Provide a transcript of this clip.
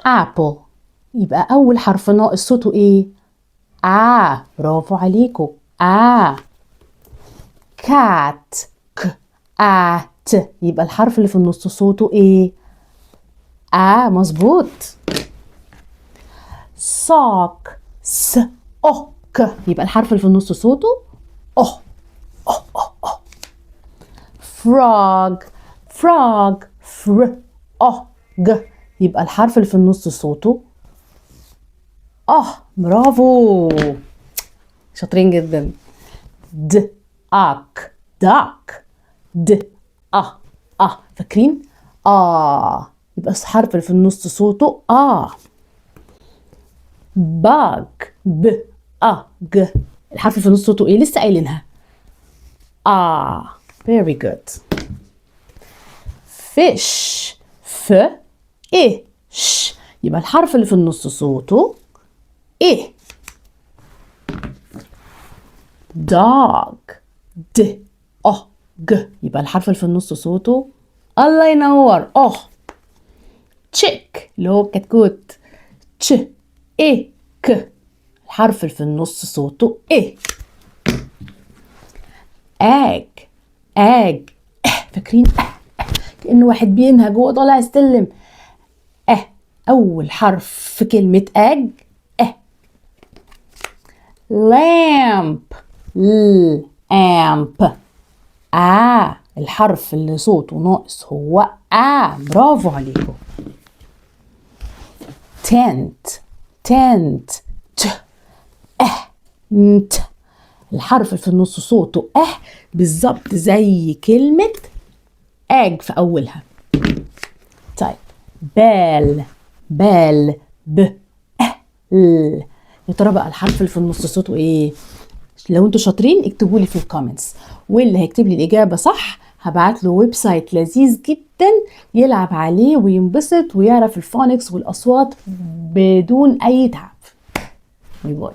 apple. يبقى أول حرف ناقص صوته إيه؟ برافو عليكم. cat. cat. يبقى الحرف اللي في النص صوته إيه؟ مظبوط. sock. يبقى الحرف اللي في النص صوته frog. يبقى الحرف اللي في النص صوته برافو، شاطرين جدا. duck. فاكرين؟ يبقى الحرف اللي في النص صوته bug. الحرف اللي في النص صوته ايه؟ لسه قايلينها. very good. fish. يبقى الحرف اللي في النص صوته ايه؟ dog. يبقى الحرف اللي في النص صوته الله ينور chick اللي هو كتكوت. الحرف اللي في النص صوته ايه؟ egg. فاكرين كأن واحد بينهج وهو طالع السلم. أول حرف في كلمة egg lamp. الحرف اللي صوته ناقص هو برافو عليكم. tent. الحرف اللي في النص صوته بالظبط زي كلمة egg في أولها. طيب bell. يا ترى بقى الحرف اللي في النص صوته ايه؟ لو انتوا شاطرين اكتبوا لي في الكومنتس، واللي هيكتب لي الإجابة صح هبعت له ويب سايت لذيذ جدا يلعب عليه وينبسط ويعرف الفونكس والأصوات بدون أي تعب. باي باي.